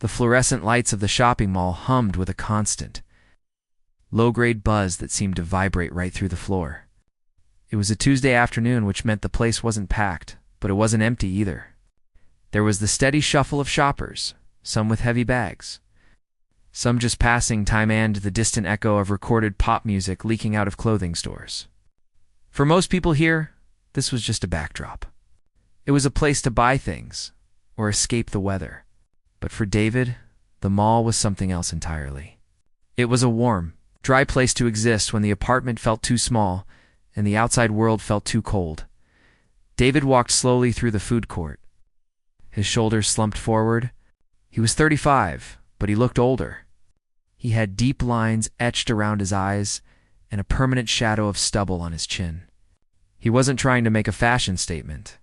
The fluorescent lights of the shopping mall hummed with a constant, low-grade buzz that seemed to vibrate right through the floor. It was a Tuesday afternoon, which meant the place wasn't packed, but it wasn't empty either. There was the steady shuffle of shoppers, some with heavy bags, some just passing time, and the distant echo of recorded pop music leaking out of clothing stores. For most people here, this was just a backdrop. It was a place to buy things or escape the weather. But for David, the mall was something else entirely. It was a warm, dry place to exist when the apartment felt too small and the outside world felt too cold. David walked slowly through the food court. His shoulders slumped forward. He was 35, but he looked older. He had deep lines etched around his eyes and a permanent shadow of stubble on his chin. He wasn't trying to make a fashion statement.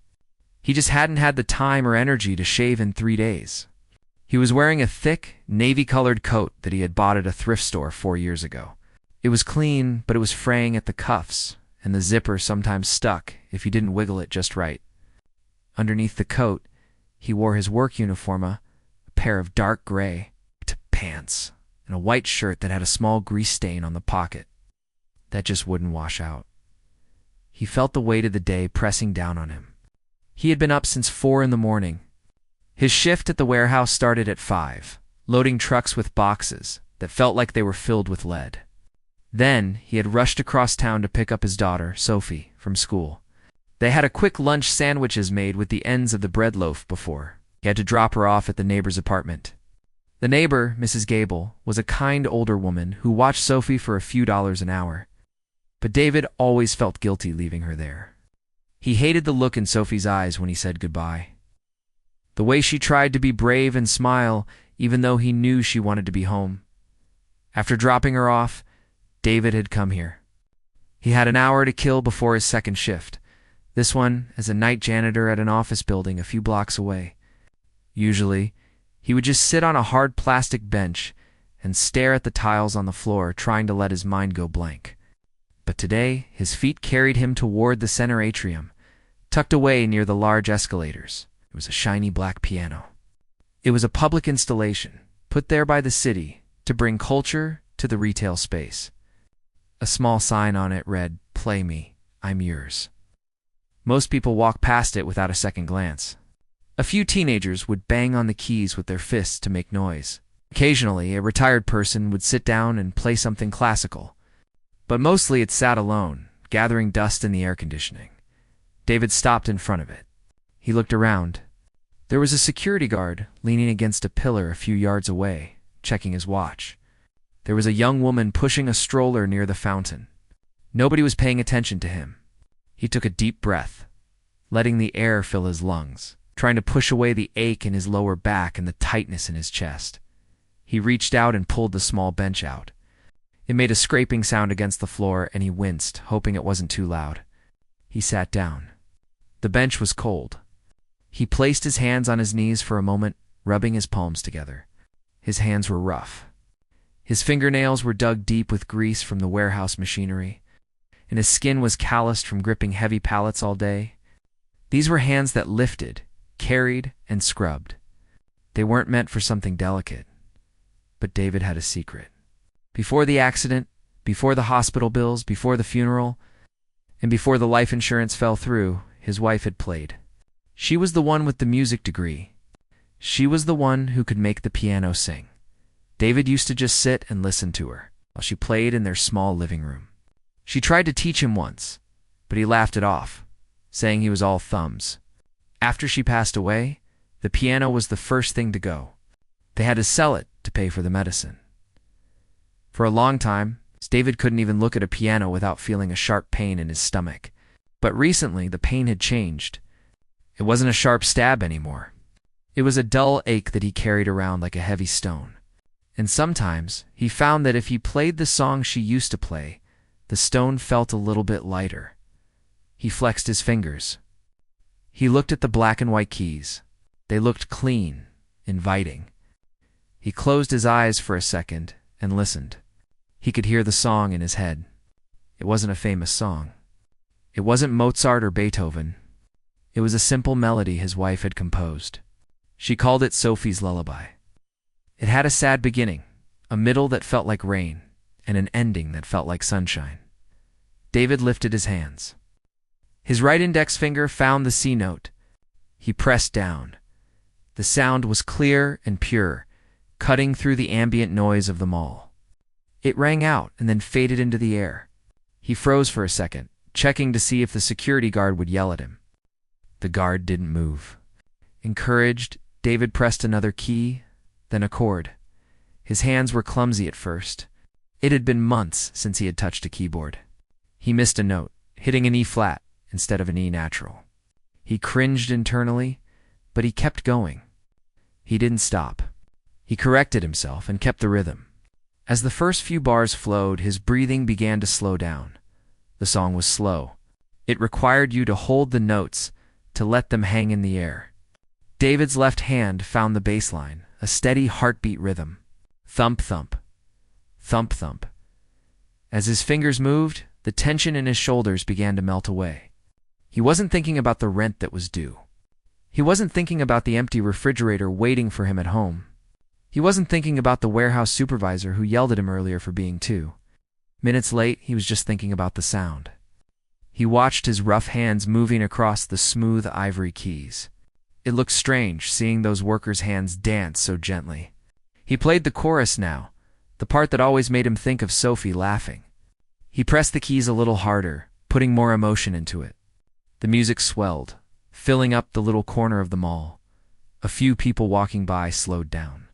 He just hadn't had the time or energy to shave in 3 days. He was wearing a thick, navy-colored coat that he had bought at a thrift store 4 years ago. It was clean, but it was fraying at the cuffs, and the zipper sometimes stuck if you didn't wiggle it just right. Underneath the coat, he wore his work uniform, a pair of dark gray pants, and a white shirt that had a small grease stain on the pocket that just wouldn't wash out. He felt the weight of the day pressing down on him. He had been up since 4 in the morning. His shift at the warehouse started at 5, loading trucks with boxes that felt like they were filled with lead. Then he had rushed across town to pick up his daughter, Sophie, from school. They had a quick lunch sandwiches made with the ends of the bread loaf before he had to drop her off at the neighbor's apartment. The neighbor, Mrs. Gable, was a kind older woman who watched Sophie for a few dollars an hour. But David always felt guilty leaving her there. He hated the look in Sophie's eyes when he said goodbye. The way she tried to be brave and smile, even though he knew she wanted to be home. After dropping her off, David had come here. He had an hour to kill before his second shift, this one as a night janitor at an office building a few blocks away. Usually, he would just sit on a hard plastic bench and stare at the tiles on the floor, trying to let his mind go blank. But today, his feet carried him toward the center atrium, tucked away near the large escalators. It was a shiny black piano. It was a public installation, put there by the city to bring culture to the retail space. A small sign on it read, "Play me, I'm yours." Most people walked past it without a second glance. A few teenagers would bang on the keys with their fists to make noise. Occasionally, a retired person would sit down and play something classical. But mostly it sat alone, gathering dust in the air conditioning. David stopped in front of it. He looked around. There was a security guard leaning against a pillar a few yards away, checking his watch. There was a young woman pushing a stroller near the fountain. Nobody was paying attention to him. He took a deep breath, letting the air fill his lungs, trying to push away the ache in his lower back and the tightness in his chest. He reached out and pulled the small bench out. It made a scraping sound against the floor, and he winced, hoping it wasn't too loud. He sat down. The bench was cold. He placed his hands on his knees for a moment, rubbing his palms together. His hands were rough. His fingernails were dug deep with grease from the warehouse machinery, and his skin was calloused from gripping heavy pallets all day. These were hands that lifted, carried, and scrubbed. They weren't meant for something delicate. But David had a secret. Before the accident, before the hospital bills, before the funeral, and before the life insurance fell through, his wife had played. She was the one with the music degree. She was the one who could make the piano sing. David used to just sit and listen to her while she played in their small living room. She tried to teach him once, but he laughed it off, saying he was all thumbs. After she passed away, the piano was the first thing to go. They had to sell it to pay for the medicine. For a long time, David couldn't even look at a piano without feeling a sharp pain in his stomach. But recently, the pain had changed. It wasn't a sharp stab anymore. It was a dull ache that he carried around like a heavy stone. And sometimes, he found that if he played the song she used to play, the stone felt a little bit lighter. He flexed his fingers. He looked at the black and white keys. They looked clean, inviting. He closed his eyes for a second and listened. He could hear the song in his head. It wasn't a famous song. It wasn't Mozart or Beethoven. It was a simple melody his wife had composed. She called it Sophie's Lullaby. It had a sad beginning, a middle that felt like rain, and an ending that felt like sunshine. David lifted his hands. His right index finger found the C note. He pressed down. The sound was clear and pure, cutting through the ambient noise of the mall. It rang out and then faded into the air. He froze for a second, checking to see if the security guard would yell at him. The guard didn't move. Encouraged, David pressed another key, then a chord. His hands were clumsy at first. It had been months since he had touched a keyboard. He missed a note, hitting an E flat instead of an E natural. He cringed internally, but he kept going. He didn't stop. He corrected himself and kept the rhythm. As the first few bars flowed, his breathing began to slow down. The song was slow. It required you to hold the notes, to let them hang in the air. David's left hand found the bass line, a steady heartbeat rhythm. Thump, thump. Thump, thump. As his fingers moved, the tension in his shoulders began to melt away. He wasn't thinking about the rent that was due. He wasn't thinking about the empty refrigerator waiting for him at home. He wasn't thinking about the warehouse supervisor who yelled at him earlier for being 2 minutes late. He was just thinking about the sound. He watched his rough hands moving across the smooth ivory keys. It looked strange seeing those workers' hands dance so gently. He played the chorus now, the part that always made him think of Sophie laughing. He pressed the keys a little harder, putting more emotion into it. The music swelled, filling up the little corner of the mall. A few people walking by slowed down.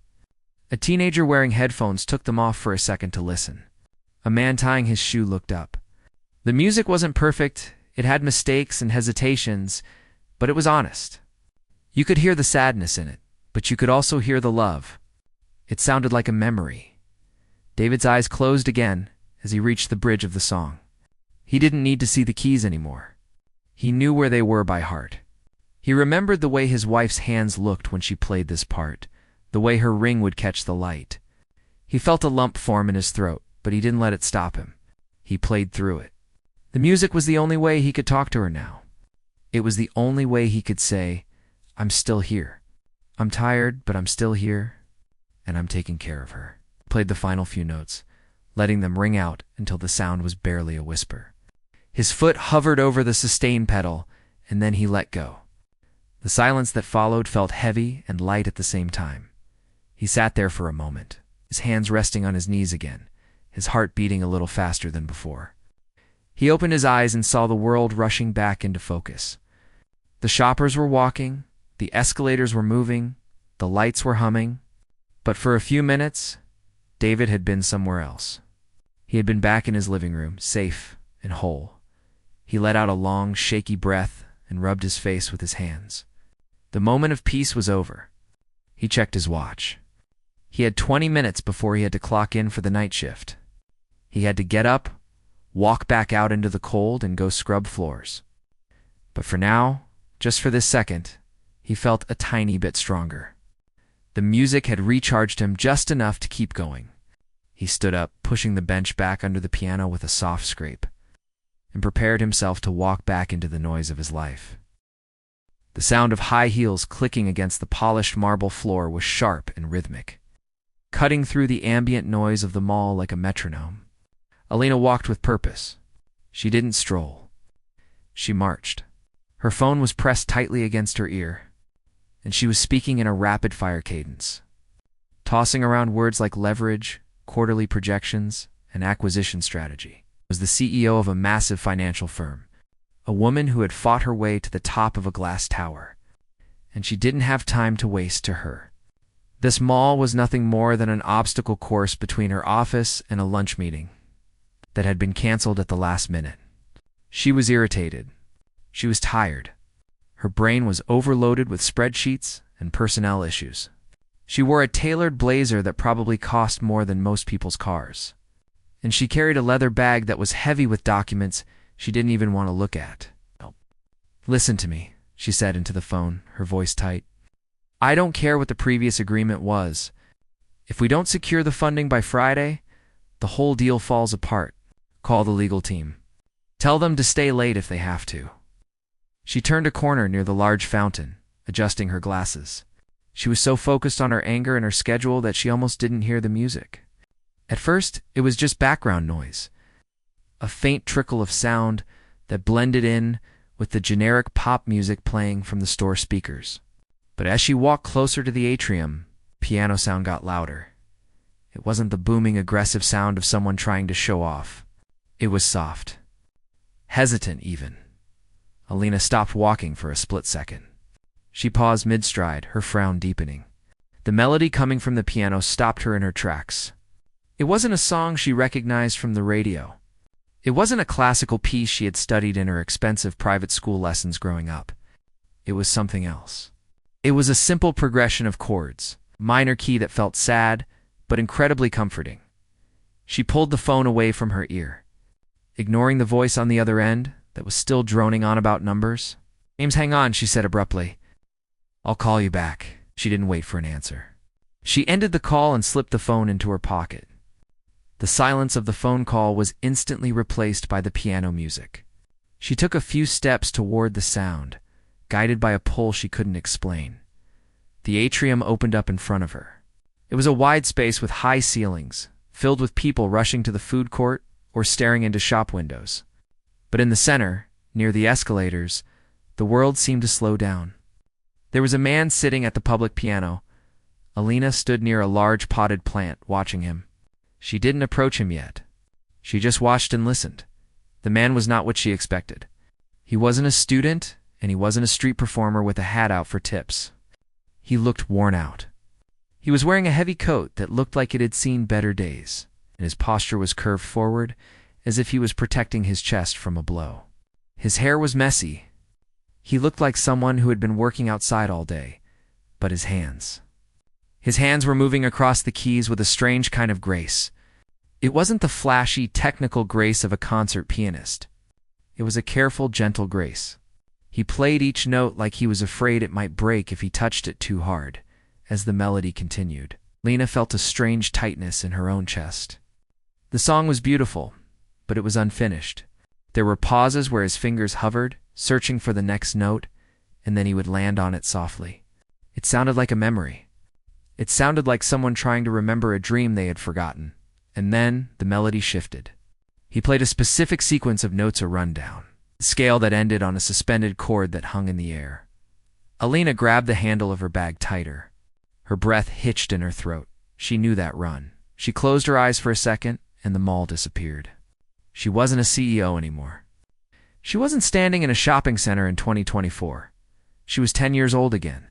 A teenager wearing headphones took them off for a second to listen. A man tying his shoe looked up. The music wasn't perfect, it had mistakes and hesitations, but it was honest. You could hear the sadness in it, but you could also hear the love. It sounded like a memory. David's eyes closed again as he reached the bridge of the song. He didn't need to see the keys anymore. He knew where they were by heart. He remembered the way his wife's hands looked when she played this part, the way her ring would catch the light. He felt a lump form in his throat, but he didn't let it stop him. He played through it. The music was the only way he could talk to her now. It was the only way he could say, "I'm still here. I'm tired, but I'm still here, and I'm taking care of her." Played the final few notes, letting them ring out until the sound was barely a whisper. His foot hovered over the sustain pedal, and then he let go. The silence that followed felt heavy and light at the same time. He sat there for a moment, his hands resting on his knees again, his heart beating a little faster than before. He opened his eyes and saw the world rushing back into focus. The shoppers were walking, the escalators were moving, the lights were humming. But for a few minutes, David had been somewhere else. He had been back in his living room, safe and whole. He let out a long, shaky breath and rubbed his face with his hands. The moment of peace was over. He checked his watch. He had 20 minutes before he had to clock in for the night shift. He had to get up, walk back out into the cold, and go scrub floors. But for now, just for this second, he felt a tiny bit stronger. The music had recharged him just enough to keep going. He stood up, pushing the bench back under the piano with a soft scrape, and prepared himself to walk back into the noise of his life. The sound of high heels clicking against the polished marble floor was sharp and rhythmic, cutting through the ambient noise of the mall like a metronome. Alina walked with purpose. She didn't stroll. She marched. Her phone was pressed tightly against her ear, and she was speaking in a rapid-fire cadence, tossing around words like leverage, quarterly projections, and acquisition strategy. Was the CEO of a massive financial firm, a woman who had fought her way to the top of a glass tower, and she didn't have time to waste to her. This mall was nothing more than an obstacle course between her office and a lunch meeting that had been canceled at the last minute. She was irritated. She was tired. Her brain was overloaded with spreadsheets and personnel issues. She wore a tailored blazer that probably cost more than most people's cars, and she carried a leather bag that was heavy with documents she didn't even want to look at. "Listen to me," she said into the phone, her voice tight. "I don't care what the previous agreement was. If we don't secure the funding by Friday, the whole deal falls apart. Call the legal team. Tell them to stay late if they have to." She turned a corner near the large fountain, adjusting her glasses. She was so focused on her anger and her schedule that she almost didn't hear the music. At first, it was just background noise, a faint trickle of sound that blended in with the generic pop music playing from the store speakers. But as she walked closer to the atrium, piano sound got louder. It wasn't the booming, aggressive sound of someone trying to show off. It was soft, hesitant even. Alina stopped walking for a split second. She paused mid-stride, her frown deepening. The melody coming from the piano stopped her in her tracks. It wasn't a song she recognized from the radio. It wasn't a classical piece she had studied in her expensive private school lessons growing up. It was something else. It was a simple progression of chords, minor key that felt sad, but incredibly comforting. She pulled the phone away from her ear, ignoring the voice on the other end that was still droning on about numbers. "James, hang on," she said abruptly. "I'll call you back." She didn't wait for an answer. She ended the call and slipped the phone into her pocket. The silence of the phone call was instantly replaced by the piano music. She took a few steps toward the sound, guided by a pull she couldn't explain. The atrium opened up in front of her. It was a wide space with high ceilings, filled with people rushing to the food court or staring into shop windows. But in the center, near the escalators, the world seemed to slow down. There was a man sitting at the public piano. Alina stood near a large potted plant, watching him. She didn't approach him yet. She just watched and listened. The man was not what she expected. He wasn't a student, and he wasn't a street performer with a hat out for tips. He looked worn out. He was wearing a heavy coat that looked like it had seen better days, and his posture was curved forward, as if he was protecting his chest from a blow. His hair was messy. He looked like someone who had been working outside all day, but his hands were moving across the keys with a strange kind of grace. It wasn't the flashy, technical grace of a concert pianist. It was a careful, gentle grace. He played each note like he was afraid it might break if he touched it too hard. As the melody continued, Lena felt a strange tightness in her own chest. The song was beautiful, but it was unfinished. There were pauses where his fingers hovered, searching for the next note, and then he would land on it softly. It sounded like a memory. It sounded like someone trying to remember a dream they had forgotten. And then the melody shifted. He played a specific sequence of notes, a rundown, a scale that ended on a suspended chord that hung in the air. Alina grabbed the handle of her bag tighter. Her breath hitched in her throat. She knew that run. She closed her eyes for a second, and the mall disappeared. She wasn't a CEO anymore. She wasn't standing in a shopping center in 2024. She was 10 years old again.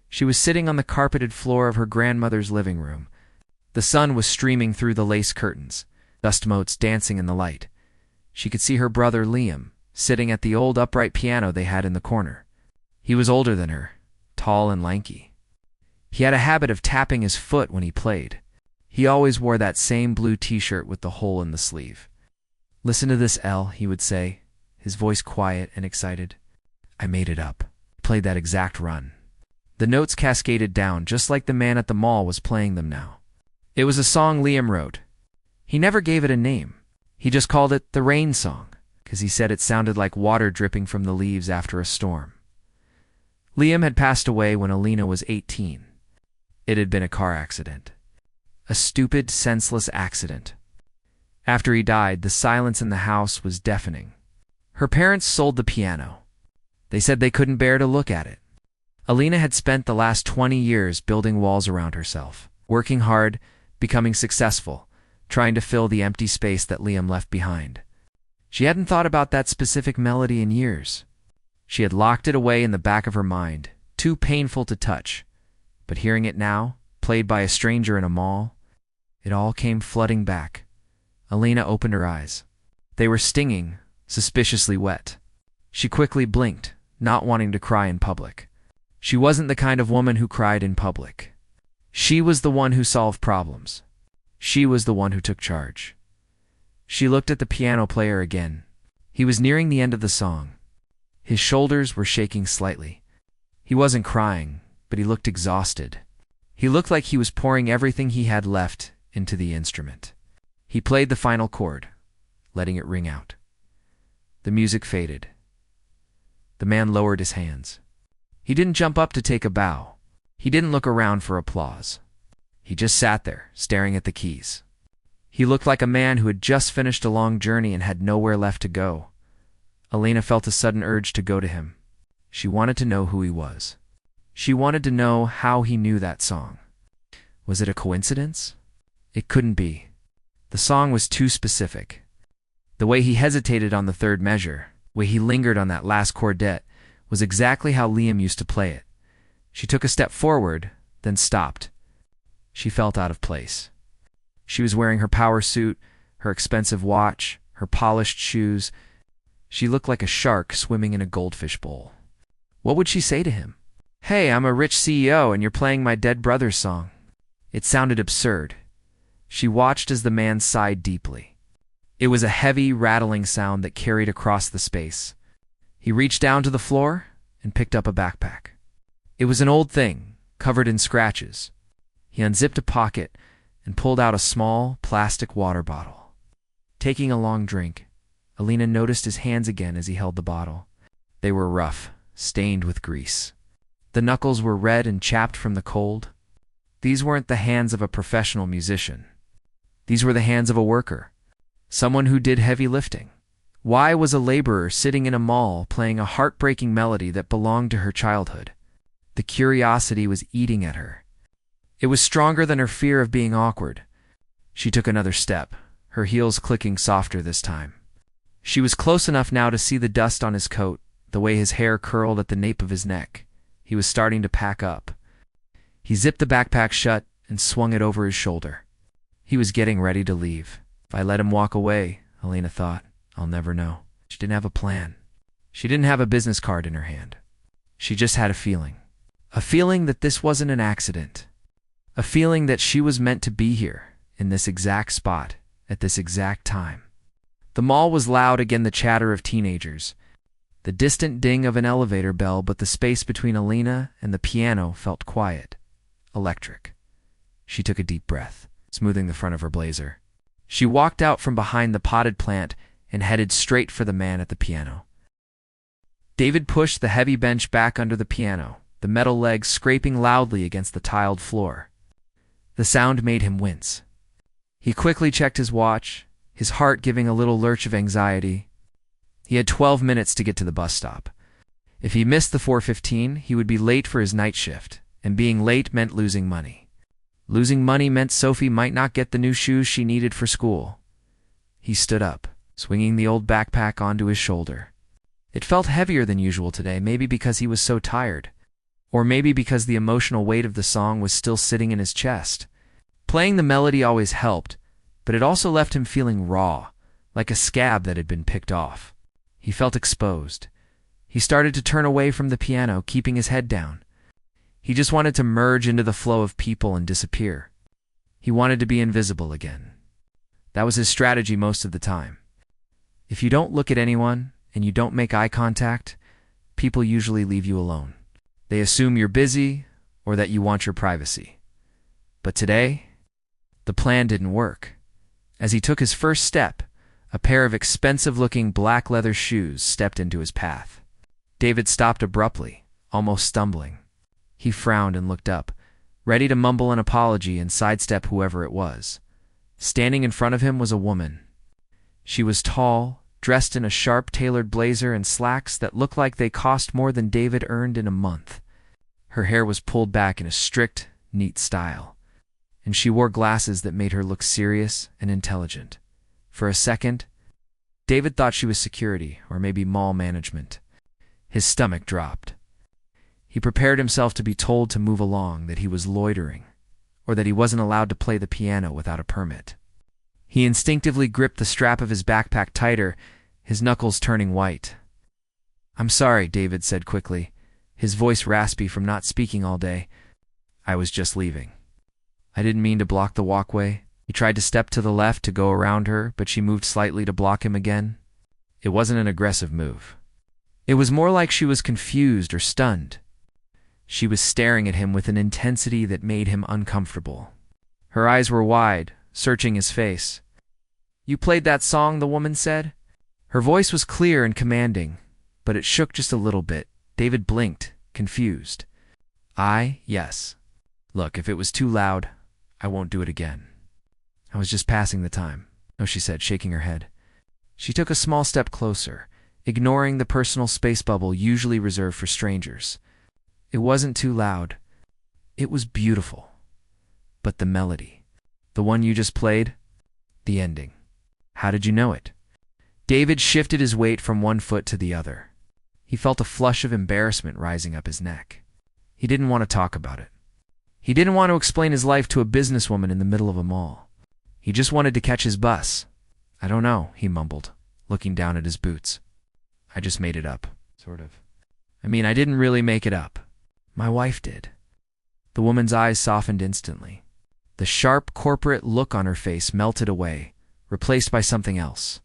She was sitting on the carpeted floor of her grandmother's living room. The sun was streaming through the lace curtains, dust motes dancing in the light. She could see her brother Liam sitting at the old upright piano they had in the corner. He was older than her, tall and lanky. He had a habit of tapping his foot when he played. He always wore that same blue t-shirt with the hole in the sleeve. "Listen to this, Elle," he would say, his voice quiet and excited. "I made it up." He played that exact run. The notes cascaded down, just like the man at the mall was playing them now. It was a song Liam wrote. He never gave it a name. He just called it the Rain Song, because he said it sounded like water dripping from the leaves after a storm. Liam had passed away when Alina was 18. It had been a car accident. A stupid, senseless accident. After he died, the silence in the house was deafening. Her parents sold the piano. They said they couldn't bear to look at it. Alina had spent the last 20 years building walls around herself, working hard, becoming successful, trying to fill the empty space that Liam left behind. She hadn't thought about that specific melody in years. She had locked it away in the back of her mind, too painful to touch. But hearing it now, played by a stranger in a mall, it all came flooding back. Alina opened her eyes. They were stinging, suspiciously wet. She quickly blinked, not wanting to cry in public. She wasn't the kind of woman who cried in public. She was the one who solved problems. She was the one who took charge. She looked at the piano player again. He was nearing the end of the song. His shoulders were shaking slightly. He wasn't crying, but he looked exhausted. He looked like he was pouring everything he had left into the instrument. He played the final chord, letting it ring out. The music faded. The man lowered his hands. He didn't jump up to take a bow. He didn't look around for applause. He just sat there, staring at the keys. He looked like a man who had just finished a long journey and had nowhere left to go. Alina felt a sudden urge to go to him. She wanted to know who he was. She wanted to know how he knew that song. Was it a coincidence? It couldn't be. The song was too specific. The way he hesitated on the third measure, the way he lingered on that last chordette, was exactly how Liam used to play it. She took a step forward, then stopped. She felt out of place. She was wearing her power suit, her expensive watch, her polished shoes. She looked like a shark swimming in a goldfish bowl. What would she say to him? "Hey, I'm a rich CEO and you're playing my dead brother's song." It sounded absurd. She watched as the man sighed deeply. It was a heavy, rattling sound that carried across the space. He reached down to the floor and picked up a backpack. It was an old thing, covered in scratches. He unzipped a pocket and pulled out a small, plastic water bottle. Taking a long drink, Alina noticed his hands again as he held the bottle. They were rough, stained with grease. The knuckles were red and chapped from the cold. These weren't the hands of a professional musician. These were the hands of a worker, someone who did heavy lifting. Why was a laborer sitting in a mall playing a heartbreaking melody that belonged to her childhood? The curiosity was eating at her. It was stronger than her fear of being awkward. She took another step, her heels clicking softer this time. She was close enough now to see the dust on his coat, the way his hair curled at the nape of his neck. He was starting to pack up. He zipped the backpack shut and swung it over his shoulder. He was getting ready to leave. If I let him walk away, Alina thought, I'll never know. She didn't have a plan. She didn't have a business card in her hand. She just had a feeling. A feeling that this wasn't an accident. A feeling that she was meant to be here, in this exact spot, at this exact time. The mall was loud again, the chatter of teenagers, the distant ding of an elevator bell, but the space between Alina and the piano felt quiet, electric. She took a deep breath, smoothing the front of her blazer. She walked out from behind the potted plant and headed straight for the man at the piano. David pushed the heavy bench back under the piano, the metal legs scraping loudly against the tiled floor. The sound made him wince. He quickly checked his watch, his heart giving a little lurch of anxiety. He had 12 minutes to get to the bus stop. If he missed the 4:15, he would be late for his night shift, and being late meant losing money. Losing money meant Sophie might not get the new shoes she needed for school. He stood up, swinging the old backpack onto his shoulder. It felt heavier than usual today, maybe because he was so tired, or maybe because the emotional weight of the song was still sitting in his chest. Playing the melody always helped, but it also left him feeling raw, like a scab that had been picked off. He felt exposed. He started to turn away from the piano, keeping his head down. He just wanted to merge into the flow of people and disappear. He wanted to be invisible again. That was his strategy most of the time. If you don't look at anyone and you don't make eye contact, people usually leave you alone. They assume you're busy or that you want your privacy. But today, the plan didn't work. As he took his first step, a pair of expensive-looking black leather shoes stepped into his path. David stopped abruptly, almost stumbling. He frowned and looked up, ready to mumble an apology and sidestep whoever it was. Standing in front of him was a woman. She was tall, dressed in a sharp-tailored blazer and slacks that looked like they cost more than David earned in a month. Her hair was pulled back in a strict, neat style, and she wore glasses that made her look serious and intelligent. For a second, David thought she was security or maybe mall management. His stomach dropped. He prepared himself to be told to move along, that he was loitering, or that he wasn't allowed to play the piano without a permit. He instinctively gripped the strap of his backpack tighter, his knuckles turning white. "I'm sorry," David said quickly, his voice raspy from not speaking all day. "I was just leaving. I didn't mean to block the walkway." He tried to step to the left to go around her, but she moved slightly to block him again. It wasn't an aggressive move. It was more like she was confused or stunned. She was staring at him with an intensity that made him uncomfortable. Her eyes were wide, searching his face. "You played that song," the woman said. Her voice was clear and commanding, but it shook just a little bit. David blinked, confused. Yes. Look, if it was too loud, I won't do it again. I was just passing the time. No, she said, shaking her head. She took a small step closer, ignoring the personal space bubble usually reserved for strangers. It wasn't too loud. It was beautiful. But the melody, the one you just played, the ending. How did you know it? David shifted his weight from one foot to the other. He felt a flush of embarrassment rising up his neck. He didn't want to talk about it. He didn't want to explain his life to a businesswoman in the middle of a mall. He just wanted to catch his bus. I don't know, he mumbled, looking down at his boots. I just made it up, sort of. I didn't really make it up. My wife did. The woman's eyes softened instantly. The sharp corporate look on her face melted away, replaced by something else.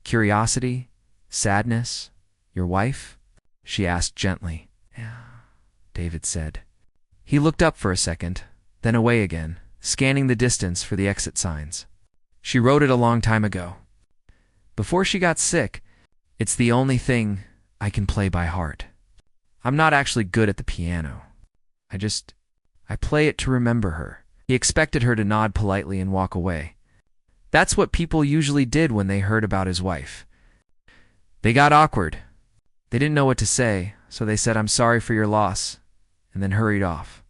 Curiosity? Sadness? Your wife? She asked gently. Yeah, David said. He looked up for a second, then away again, scanning the distance for the exit signs. She wrote it a long time ago. Before she got sick, it's the only thing I can play by heart. I'm not actually good at the piano. I play it to remember her. He expected her to nod politely and walk away. That's what people usually did when they heard about his wife. They got awkward. They didn't know what to say, so they said, "I'm sorry for your loss," and then hurried off.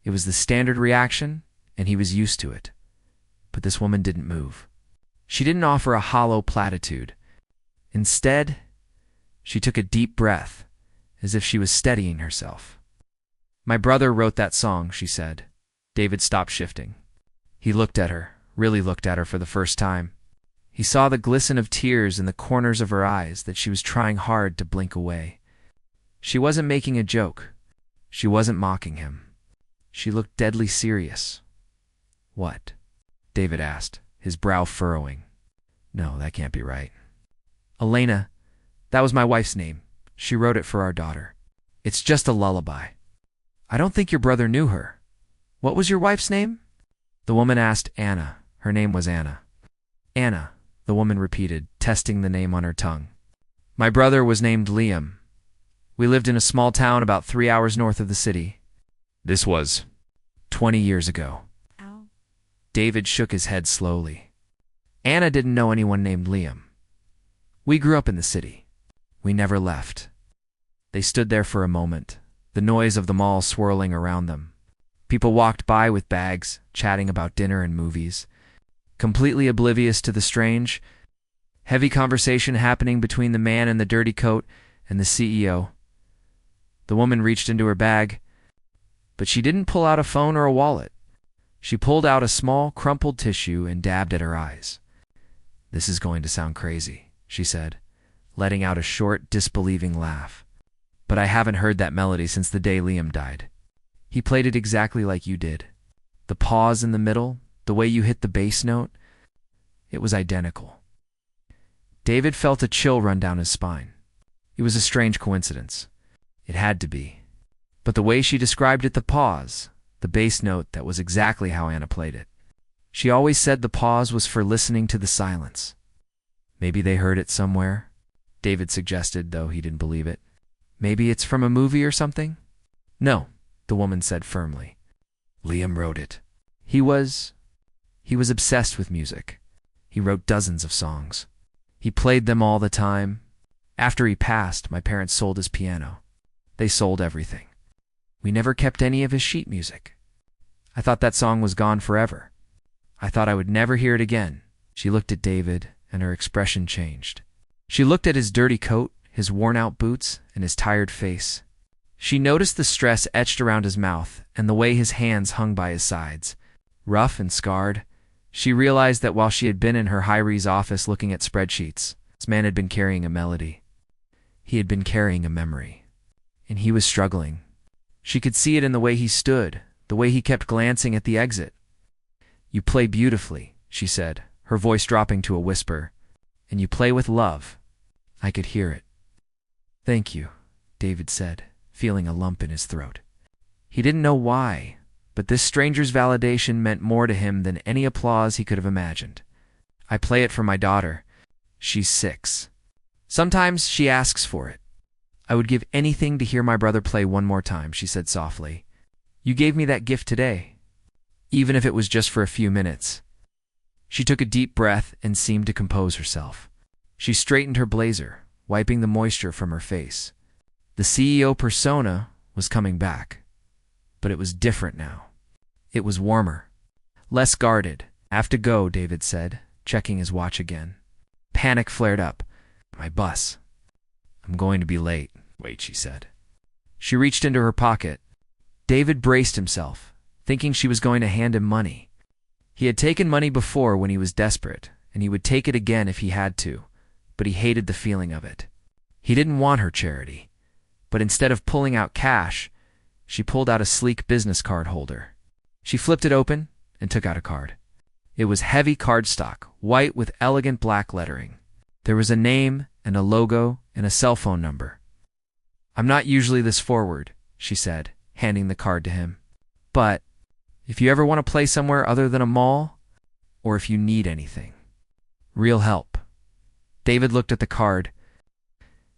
It was the standard reaction, and he was used to it. But this woman didn't move. She didn't offer a hollow platitude. Instead, she took a deep breath, as if she was steadying herself. My brother wrote that song, she said. David stopped shifting. He looked at her, really looked at her for the first time. He saw the glisten of tears in the corners of her eyes that she was trying hard to blink away. She wasn't making a joke. She wasn't mocking him. She looked deadly serious. What? David asked, his brow furrowing. No, that can't be right. Elena, that was my wife's name. She wrote it for our daughter. It's just a lullaby. I don't think your brother knew her. What was your wife's name? The woman asked Anna. Her name was Anna. Anna, the woman repeated, testing the name on her tongue. My brother was named Liam. We lived in a small town about 3 hours north of the city. This was 20 years ago. Ow. David shook his head slowly. Anna didn't know anyone named Liam. We grew up in the city. We never left. They stood there for a moment, the noise of the mall swirling around them. People walked by with bags, chatting about dinner and movies. Completely oblivious to the strange, heavy conversation happening between the man in the dirty coat and the CEO. The woman reached into her bag, but she didn't pull out a phone or a wallet. She pulled out a small, crumpled tissue and dabbed at her eyes. This is going to sound crazy, she said, letting out a short, disbelieving laugh. But I haven't heard that melody since the day Liam died. He played it exactly like you did. The pause in the middle, the way you hit the bass note, it was identical. David felt a chill run down his spine. It was a strange coincidence. It had to be. But the way she described it, the pause, the bass note, that was exactly how Anna played it. She always said the pause was for listening to the silence. Maybe they heard it somewhere, David suggested, though he didn't believe it. Maybe it's from a movie or something? No, the woman said firmly. Liam wrote it. He was obsessed with music. He wrote dozens of songs. He played them all the time. After he passed, my parents sold his piano. They sold everything. We never kept any of his sheet music. I thought that song was gone forever. I thought I would never hear it again. She looked at David, and her expression changed. She looked at his dirty coat, his worn-out boots, and his tired face. She noticed the stress etched around his mouth and the way his hands hung by his sides. Rough and scarred, she realized that while she had been in her high-rise office looking at spreadsheets, this man had been carrying a melody. He had been carrying a memory. And he was struggling. She could see it in the way he stood, the way he kept glancing at the exit. You play beautifully, she said, her voice dropping to a whisper. And you play with love. I could hear it. Thank you, David said, feeling a lump in his throat. He didn't know why, but this stranger's validation meant more to him than any applause he could have imagined. I play it for my daughter. She's 6. Sometimes she asks for it. I would give anything to hear my brother play one more time, she said softly, You gave me that gift today, even if it was just for a few minutes." She took a deep breath and seemed to compose herself. She straightened her blazer, wiping the moisture from her face. The CEO persona was coming back, but it was different now. It was warmer, less guarded. "I have to go," David said, checking his watch again. Panic flared up. "My bus. I'm going to be late." "Wait," she said. She reached into her pocket. David braced himself, thinking she was going to hand him money. He had taken money before when he was desperate, and he would take it again if he had to, but he hated the feeling of it. He didn't want her charity, but instead of pulling out cash, she pulled out a sleek business card holder. She flipped it open and took out a card. It was heavy cardstock, white with elegant black lettering. There was a name and a logo and a cell phone number. "I'm not usually this forward," she said, handing the card to him. "But if you ever want to play somewhere other than a mall, or if you need anything, real help." David looked at the card.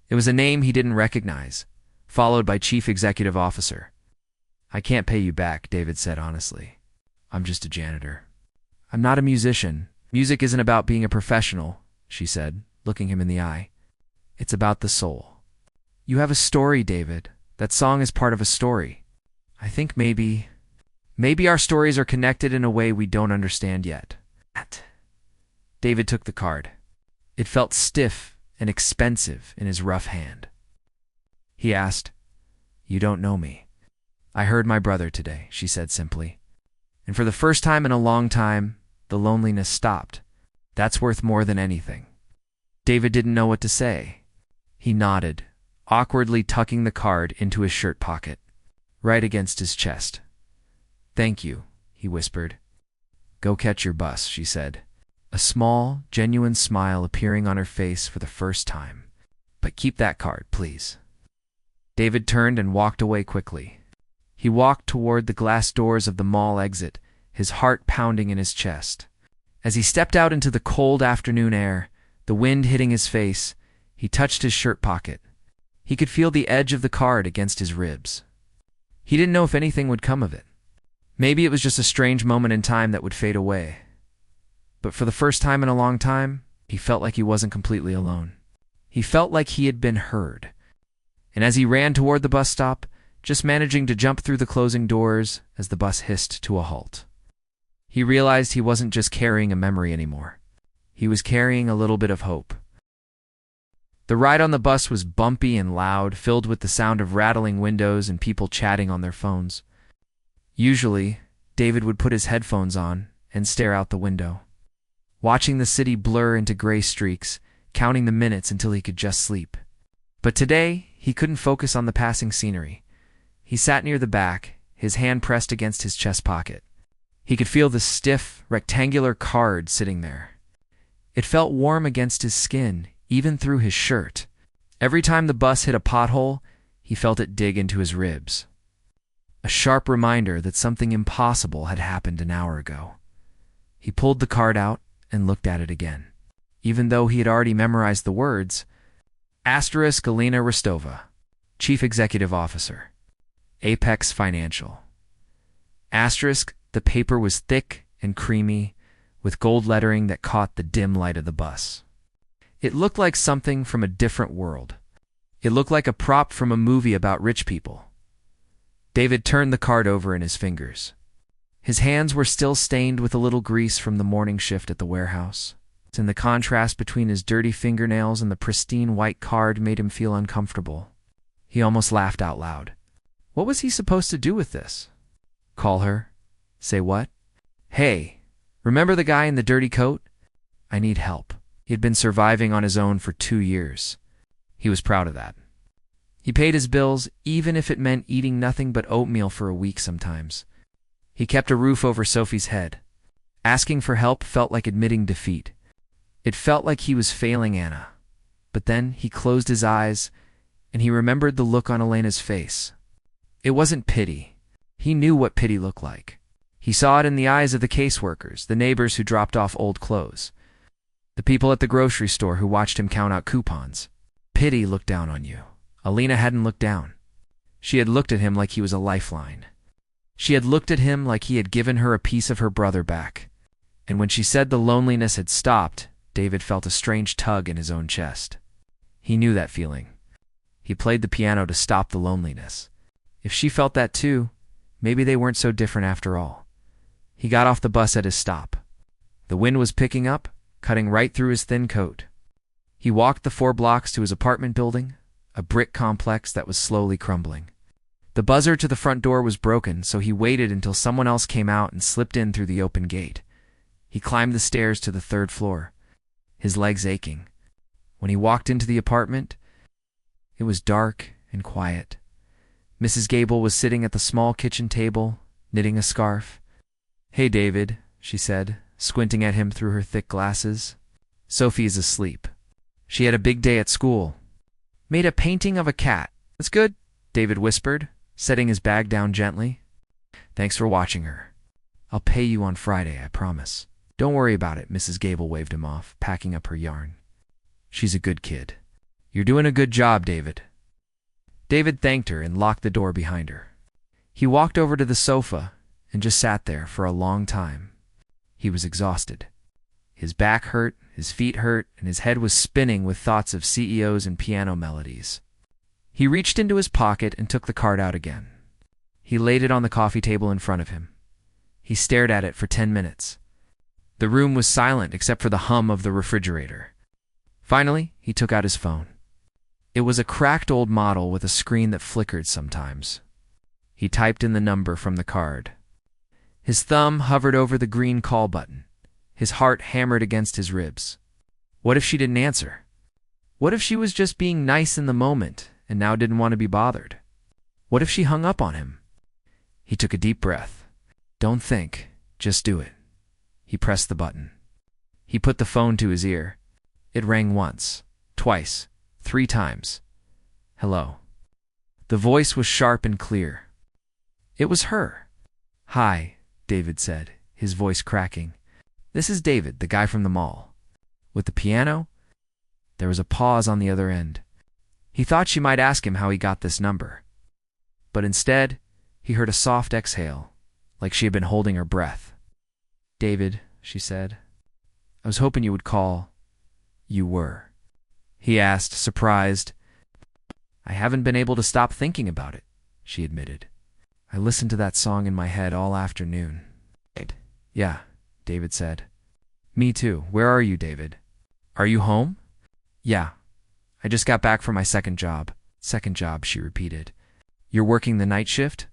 It was a name he didn't recognize, followed by Chief Executive Officer. "I can't pay you back," David said honestly. "I'm just a janitor. I'm not a musician. Music isn't about being a professional," she said, looking him in the eye. "It's about the soul. You have a story, David. That song is part of a story. I think maybe our stories are connected in a way we don't understand yet." David took the card. It felt stiff and expensive in his rough hand. He asked, "You don't know me." "I heard my brother today," she said simply. And for the first time in a long time, the loneliness stopped. "That's worth more than anything." David didn't know what to say. He nodded, awkwardly tucking the card into his shirt pocket, right against his chest. "Thank you," he whispered. "Go catch your bus," she said, a small, genuine smile appearing on her face for the first time. "But keep that card, please." David turned and walked away quickly. He walked toward the glass doors of the mall exit, his heart pounding in his chest. As he stepped out into the cold afternoon air, the wind hitting his face, he touched his shirt pocket. He could feel the edge of the card against his ribs. He didn't know if anything would come of it. Maybe it was just a strange moment in time that would fade away. But for the first time in a long time, he felt like he wasn't completely alone. He felt like he had been heard. And as he ran toward the bus stop, just managing to jump through the closing doors as the bus hissed to a halt, he realized he wasn't just carrying a memory anymore. He was carrying a little bit of hope. The ride on the bus was bumpy and loud, filled with the sound of rattling windows and people chatting on their phones. Usually, David would put his headphones on and stare out the window, watching the city blur into gray streaks, counting the minutes until he could just sleep. But today, he couldn't focus on the passing scenery. He sat near the back, his hand pressed against his chest pocket. He could feel the stiff, rectangular card sitting there. It felt warm against his skin, even through his shirt. Every time the bus hit a pothole, he felt it dig into his ribs. A sharp reminder that something impossible had happened an hour ago. He pulled the card out and looked at it again. Even though he had already memorized the words, Asterisk Alina Rostova, Chief Executive Officer, Apex Financial. Asterisk, the paper was thick and creamy, with gold lettering that caught the dim light of the bus. It looked like something from a different world. It looked like a prop from a movie about rich people. David turned the card over in his fingers. His hands were still stained with a little grease from the morning shift at the warehouse, and the contrast between his dirty fingernails and the pristine white card made him feel uncomfortable. He almost laughed out loud. What was he supposed to do with this? Call her? Say what? Hey, remember the guy in the dirty coat? I need help. He had been surviving on his own for 2 years. He was proud of that. He paid his bills, even if it meant eating nothing but oatmeal for a week sometimes. He kept a roof over Sophie's head. Asking for help felt like admitting defeat. It felt like he was failing Anna. But then he closed his eyes, and he remembered the look on Elena's face. It wasn't pity. He knew what pity looked like. He saw it in the eyes of the caseworkers, the neighbors who dropped off old clothes, the people at the grocery store who watched him count out coupons. Pity looked down on you. Alina hadn't looked down. She had looked at him like he was a lifeline. She had looked at him like he had given her a piece of her brother back. And when she said the loneliness had stopped, David felt a strange tug in his own chest. He knew that feeling. He played the piano to stop the loneliness. If she felt that too, maybe they weren't so different after all. He got off the bus at his stop. The wind was picking up, cutting right through his thin coat. He walked the 4 blocks to his apartment building, a brick complex that was slowly crumbling. The buzzer to the front door was broken, so he waited until someone else came out and slipped in through the open gate. He climbed the stairs to the 3rd floor, his legs aching. When he walked into the apartment, it was dark and quiet. Mrs. Gable was sitting at the small kitchen table, knitting a scarf. "Hey, David," she said, squinting at him through her thick glasses. "Sophie is asleep. She had a big day at school. Made a painting of a cat. That's good," David whispered, setting his bag down gently. "Thanks for watching her. I'll pay you on Friday, I promise." "Don't worry about it," Mrs. Gable waved him off, packing up her yarn. "She's a good kid. You're doing a good job, David." David thanked her and locked the door behind her. He walked over to the sofa and just sat there for a long time. He was exhausted. His back hurt, his feet hurt, and his head was spinning with thoughts of CEOs and piano melodies. He reached into his pocket and took the card out again. He laid it on the coffee table in front of him. He stared at it for 10 minutes. The room was silent except for the hum of the refrigerator. Finally, he took out his phone. It was a cracked old model with a screen that flickered sometimes. He typed in the number from the card. His thumb hovered over the green call button. His heart hammered against his ribs. What if she didn't answer? What if she was just being nice in the moment and now didn't want to be bothered? What if she hung up on him? He took a deep breath. Don't think, just do it. He pressed the button. He put the phone to his ear. It rang once, twice, 3 times. Hello. The voice was sharp and clear. It was her. "Hi," David said, his voice cracking. "This is David, the guy from the mall." With the piano? There was a pause on the other end. He thought she might ask him how he got this number. But instead, he heard a soft exhale, like she had been holding her breath. "David," she said, "I was hoping you would call." "You were?" he asked, surprised. "I haven't been able to stop thinking about it," she admitted. "I listened to that song in my head all afternoon." "Yeah," David said. "Me too. Where are you, David?" "Are you home?" "Yeah. I just got back from my second job." "Second job," she repeated. "You're working the night shift?"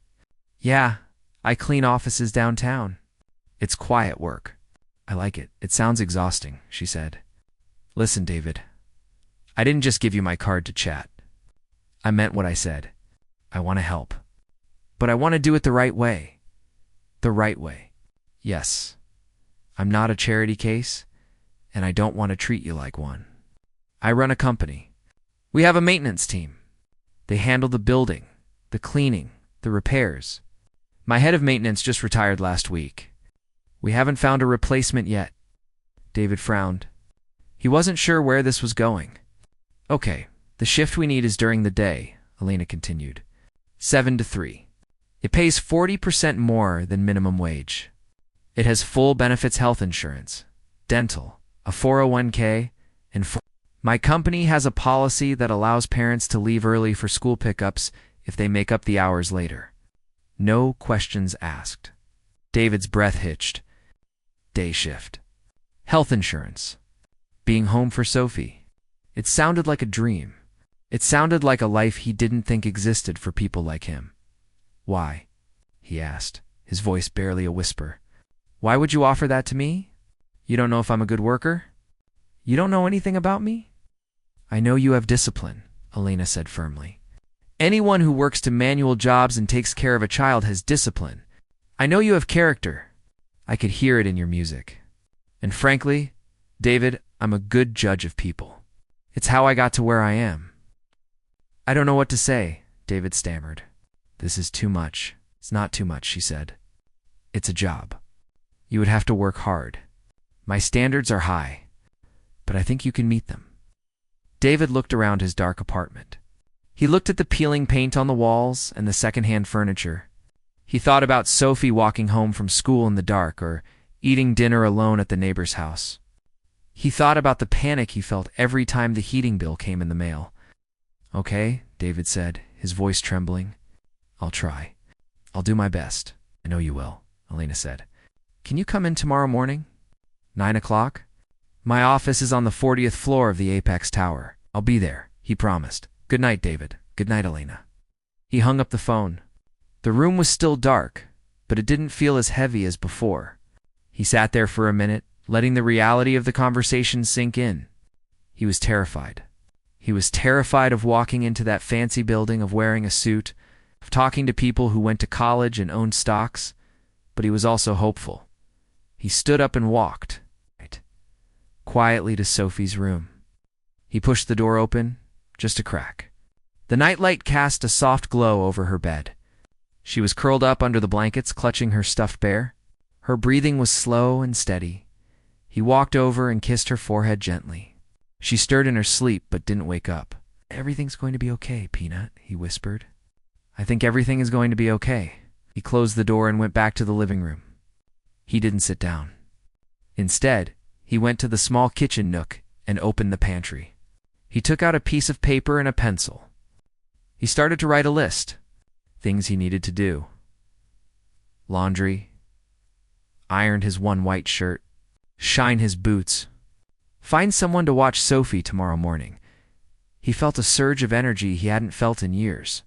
"Yeah. I clean offices downtown." "It's quiet work." "I like it. It sounds exhausting," she said. "Listen, David. I didn't just give you my card to chat. I meant what I said. I want to help. But I want to do it the right way. The right way. Yes. I'm not a charity case, and I don't want to treat you like one. I run a company. We have a maintenance team. They handle the building, the cleaning, the repairs. My head of maintenance just retired last week. We haven't found a replacement yet." David frowned. He wasn't sure where this was going. "Okay, the shift we need is during the day," Elena continued. 7 to 3. It pays 40% more than minimum wage. It has full benefits, health insurance, dental, a 401k, and my company has a policy that allows parents to leave early for school pickups if they make up the hours later. No questions asked. David's breath hitched. Day shift. Health insurance. Being home for Sophie. It sounded like a dream. It sounded like a life he didn't think existed for people like him. "Why?" he asked, his voice barely a whisper. "Why would you offer that to me? You don't know if I'm a good worker? You don't know anything about me?" "I know you have discipline," Elena said firmly. "Anyone who works to manual jobs and takes care of a child has discipline. I know you have character. I could hear it in your music. And frankly, David, I'm a good judge of people. It's how I got to where I am." "I don't know what to say," David stammered. "This is too much." "It's not too much," she said. "It's a job. You would have to work hard. My standards are high, but I think you can meet them." David looked around his dark apartment. He looked at the peeling paint on the walls and the secondhand furniture. He thought about Sophie walking home from school in the dark or eating dinner alone at the neighbor's house. He thought about the panic he felt every time the heating bill came in the mail. "Okay," David said, his voice trembling. "I'll try. I'll do my best." "I know you will," Elena said. "Can you come in tomorrow morning? 9 o'clock? My office is on the 40th floor of the Apex Tower. I'll be there," he promised. "Good night, David. Good night, Elena." He hung up the phone. The room was still dark, but it didn't feel as heavy as before. He sat there for a minute, letting the reality of the conversation sink in. He was terrified. He was terrified of walking into that fancy building, of wearing a suit, of talking to people who went to college and owned stocks, but he was also hopeful. He stood up and walked quietly to Sophie's room. He pushed the door open, just a crack. The nightlight cast a soft glow over her bed. She was curled up under the blankets, clutching her stuffed bear. Her breathing was slow and steady. He walked over and kissed her forehead gently. She stirred in her sleep but didn't wake up. "Everything's going to be okay, Peanut," he whispered. "I think everything is going to be okay." He closed the door and went back to the living room. He didn't sit down. Instead, he went to the small kitchen nook and opened the pantry. He took out a piece of paper and a pencil. He started to write a list. Things he needed to do. Laundry. Ironed his one white shirt. Shine his boots. Find someone to watch Sophie tomorrow morning. He felt a surge of energy he hadn't felt in years.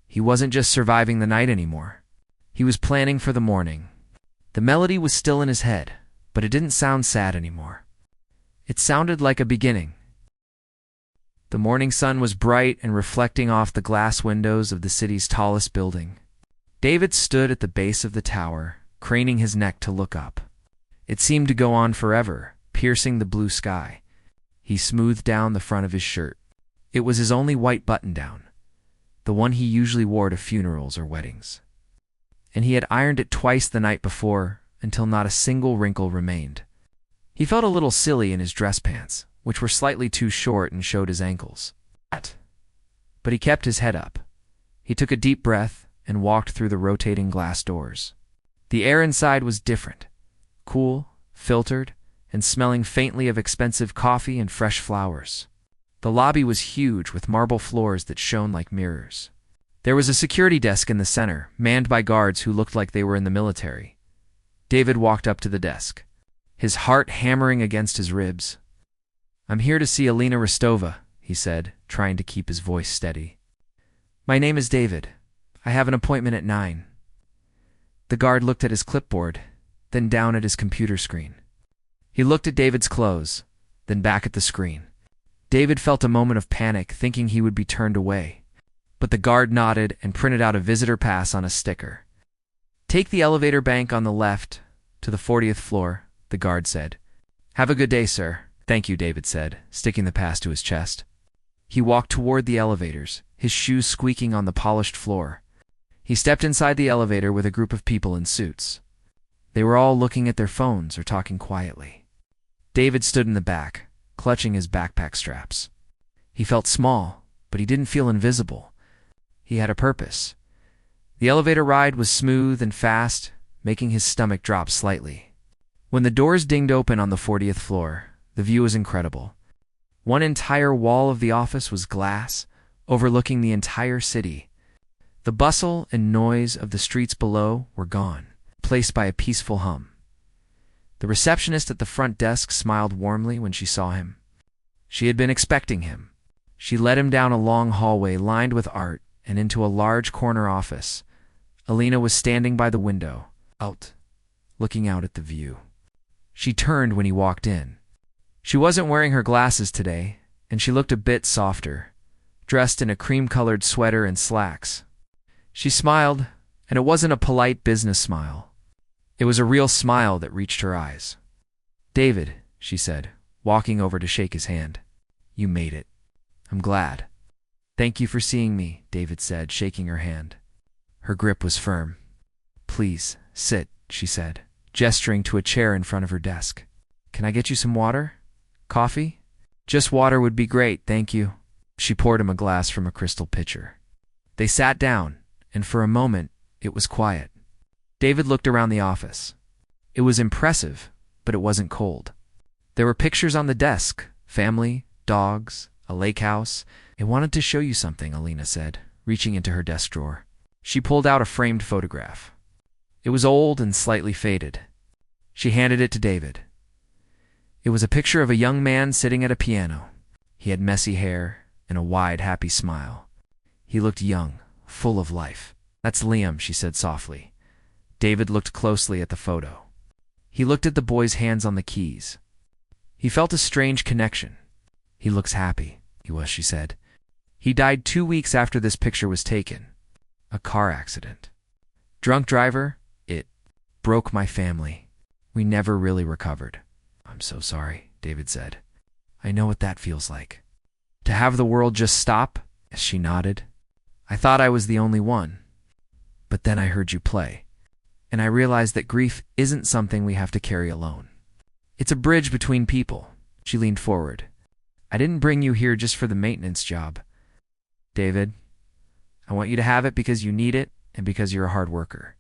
He wasn't just surviving the night anymore. He was planning for the morning. The melody was still in his head, but it didn't sound sad anymore. It sounded like a beginning. The morning sun was bright and reflecting off the glass windows of the city's tallest building. David stood at the base of the tower, craning his neck to look up. It seemed to go on forever, piercing the blue sky. He smoothed down the front of his shirt. It was his only white button-down, the one he usually wore to funerals or weddings. And he had ironed it twice the night before, until not a single wrinkle remained. He felt a little silly in his dress pants, which were slightly too short and showed his ankles. But he kept his head up. He took a deep breath and walked through the rotating glass doors. The air inside was different, cool, filtered, and smelling faintly of expensive coffee and fresh flowers. The lobby was huge, with marble floors that shone like mirrors. There was a security desk in the center, manned by guards who looked like they were in the military. David walked up to the desk, his heart hammering against his ribs. "I'm here to see Elena Rostova," he said, trying to keep his voice steady. "My name is David. I have an appointment at 9. The guard looked at his clipboard, then down at his computer screen. He looked at David's clothes, then back at the screen. David felt a moment of panic, thinking he would be turned away. But the guard nodded and printed out a visitor pass on a sticker. "Take the elevator bank on the left to the 40th floor," the guard said. "Have a good day, sir." "Thank you," David said, sticking the pass to his chest. He walked toward the elevators, his shoes squeaking on the polished floor. He stepped inside the elevator with a group of people in suits. They were all looking at their phones or talking quietly. David stood in the back, clutching his backpack straps. He felt small, but he didn't feel invisible. He had a purpose. The elevator ride was smooth and fast, making his stomach drop slightly. When the doors dinged open on the 40th floor, the view was incredible. One entire wall of the office was glass, overlooking the entire city. The bustle and noise of the streets below were gone, replaced by a peaceful hum. The receptionist at the front desk smiled warmly when she saw him. She had been expecting him. She led him down a long hallway lined with art and into a large corner office. Elena was standing by the window, looking out at the view. She turned when he walked in. She wasn't wearing her glasses today, and she looked a bit softer, dressed in a cream-colored sweater and slacks. She smiled, and it wasn't a polite business smile. It was a real smile that reached her eyes. "David," she said, walking over to shake his hand. "You made it. I'm glad." "Thank you for seeing me," David said, shaking her hand. Her grip was firm. "Please, sit," she said, gesturing to a chair in front of her desk. "Can I get you some water? Coffee?" "Just water would be great, thank you." She poured him a glass from a crystal pitcher. They sat down, and for a moment it was quiet. David looked around the office. It was impressive, but it wasn't cold. There were pictures on the desk, family, dogs, a lake house. "I wanted to show you something," Alina said, reaching into her desk drawer. She pulled out a framed photograph. It was old and slightly faded. She handed it to David. It was a picture of a young man sitting at a piano. He had messy hair and a wide, happy smile. He looked young, full of life. "That's Liam," she said softly. David looked closely at the photo. He looked at the boy's hands on the keys. He felt a strange connection. "He looks happy," she said. "He died 2 weeks after this picture was taken. A car accident. Drunk driver, it broke my family. We never really recovered." "I'm so sorry," David said. "I know what that feels like. To have the world just stop," she nodded. "I thought I was the only one. But then I heard you play. And I realized that grief isn't something we have to carry alone. It's a bridge between people." She leaned forward. "I didn't bring you here just for the maintenance job. David, I want you to have it because you need it and because you're a hard worker.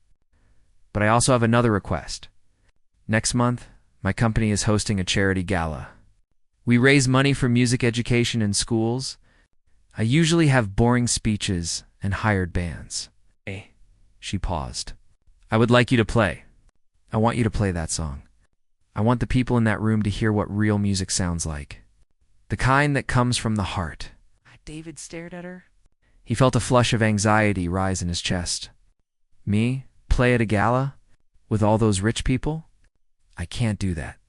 But I also have another request. Next month, my company is hosting a charity gala. We raise money for music education in schools. I usually have boring speeches and hired bands." She paused. "I would like you to play. I want you to play that song. I want the people in that room to hear what real music sounds like. The kind that comes from the heart." David stared at her. He felt a flush of anxiety rise in his chest. "Me? Play at a gala? With all those rich people? I can't do that.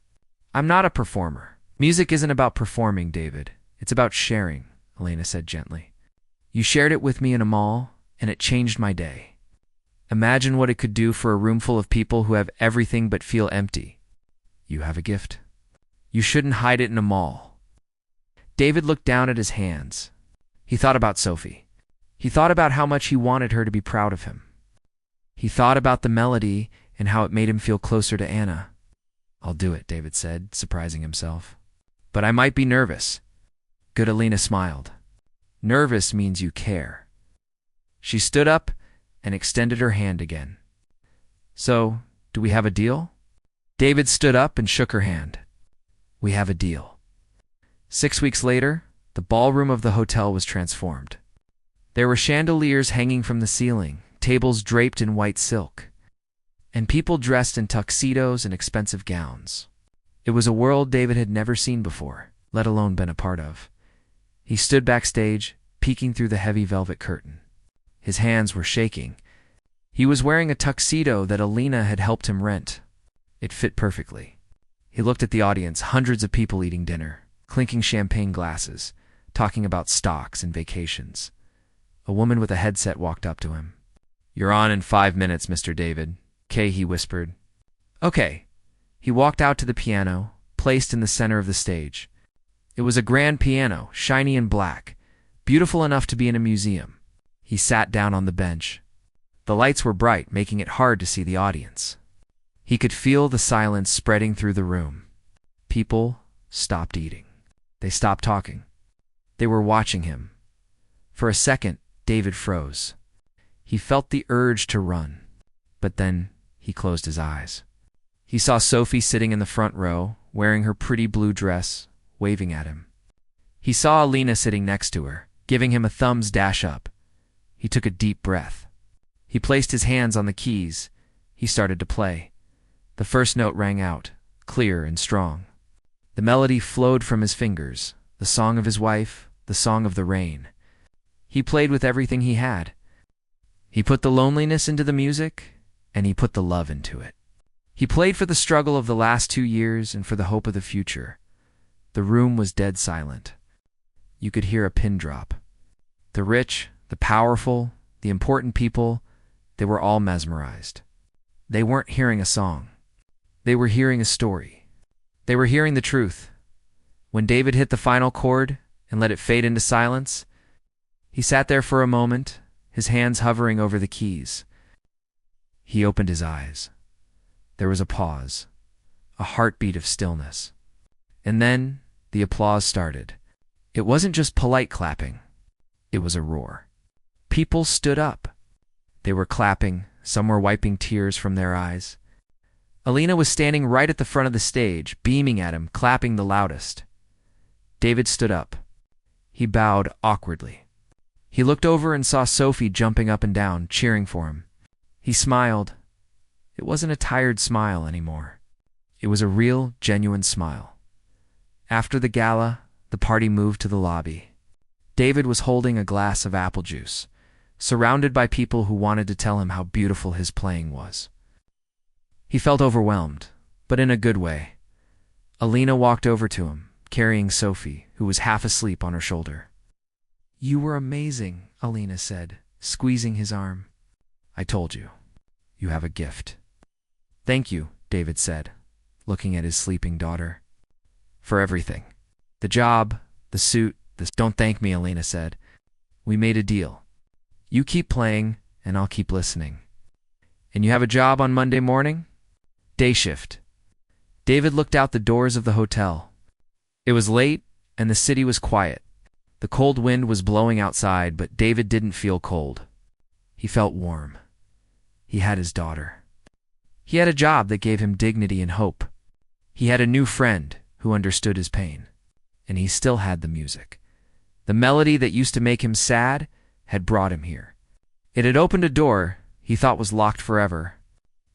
I'm not a performer." "Music isn't about performing, David. It's about sharing," Alina said gently. "You shared it with me in a mall, and it changed my day. Imagine what it could do for a room full of people who have everything but feel empty. You have a gift. You shouldn't hide it in a mall." David looked down at his hands. He thought about Sophie. He thought about how much he wanted her to be proud of him. He thought about the melody and how it made him feel closer to Anna. "I'll do it," David said, surprising himself. "But I might be nervous." Good, Alina smiled. "Nervous means you care." She stood up and extended her hand again. "So, do we have a deal?" David stood up and shook her hand. "We have a deal." 6 weeks later, the ballroom of the hotel was transformed. There were chandeliers hanging from the ceiling, tables draped in white silk, and people dressed in tuxedos and expensive gowns. It was a world David had never seen before, let alone been a part of. He stood backstage, peeking through the heavy velvet curtain. His hands were shaking. He was wearing a tuxedo that Alina had helped him rent. It fit perfectly. He looked at the audience, hundreds of people eating dinner, clinking champagne glasses, talking about stocks and vacations. A woman with a headset walked up to him. "You're on in 5 minutes, Mr. David," he whispered. "Okay." He walked out to the piano, placed in the center of the stage. It was a grand piano, shiny and black, beautiful enough to be in a museum. He sat down on the bench. The lights were bright, making it hard to see the audience. He could feel the silence spreading through the room. People stopped eating. They stopped talking. They were watching him. For a second, David froze. He felt the urge to run, but then he closed his eyes. He saw Sophie sitting in the front row, wearing her pretty blue dress, waving at him. He saw Alina sitting next to her, giving him a thumbs dash up. He took a deep breath. He placed his hands on the keys. He started to play. The first note rang out, clear and strong. The melody flowed from his fingers, the song of his wife, the song of the rain. He played with everything he had. He put the loneliness into the music, and he put the love into it. He played for the struggle of the last 2 years and for the hope of the future. The room was dead silent. You could hear a pin drop. The rich, the powerful, the important people, they were all mesmerized. They weren't hearing a song. They were hearing a story. They were hearing the truth. When David hit the final chord and let it fade into silence, he sat there for a moment, his hands hovering over the keys. He opened his eyes. There was a pause, a heartbeat of stillness. And then the applause started. It wasn't just polite clapping. It was a roar. People stood up. They were clapping, some were wiping tears from their eyes. Alina was standing right at the front of the stage, beaming at him, clapping the loudest. David stood up. He bowed awkwardly. He looked over and saw Sophie jumping up and down, cheering for him. He smiled. It wasn't a tired smile anymore. It was a real, genuine smile. After the gala, the party moved to the lobby. David was holding a glass of apple juice, surrounded by people who wanted to tell him how beautiful his playing was. He felt overwhelmed, but in a good way. Alina walked over to him, carrying Sophie, who was half asleep on her shoulder. "You were amazing," Alina said, squeezing his arm. "I told you. You have a gift." "Thank you," David said, looking at his sleeping daughter. "For everything. The job, the suit, this." "Don't thank me," Alina said. "We made a deal. You keep playing, and I'll keep listening. And you have a job on Monday morning?" "Day shift." David looked out the doors of the hotel. It was late, and the city was quiet. The cold wind was blowing outside, but David didn't feel cold. He felt warm. He had his daughter. He had a job that gave him dignity and hope. He had a new friend who understood his pain. And he still had the music. The melody that used to make him sad had brought him here. It had opened a door he thought was locked forever.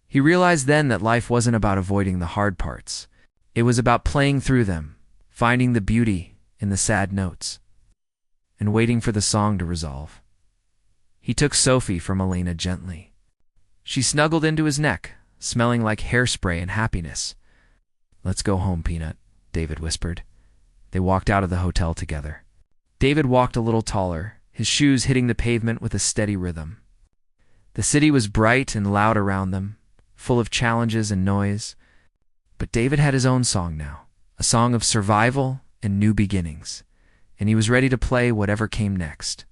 He realized then that life wasn't about avoiding the hard parts. It was about playing through them, finding the beauty in the sad notes, and waiting for the song to resolve. He took Sophie from Alina gently. She snuggled into his neck, smelling like hairspray and happiness. "Let's go home, Peanut," David whispered. They walked out of the hotel together. David walked a little taller, his shoes hitting the pavement with a steady rhythm. The city was bright and loud around them, full of challenges and noise. But David had his own song now, a song of survival and new beginnings, and he was ready to play whatever came next.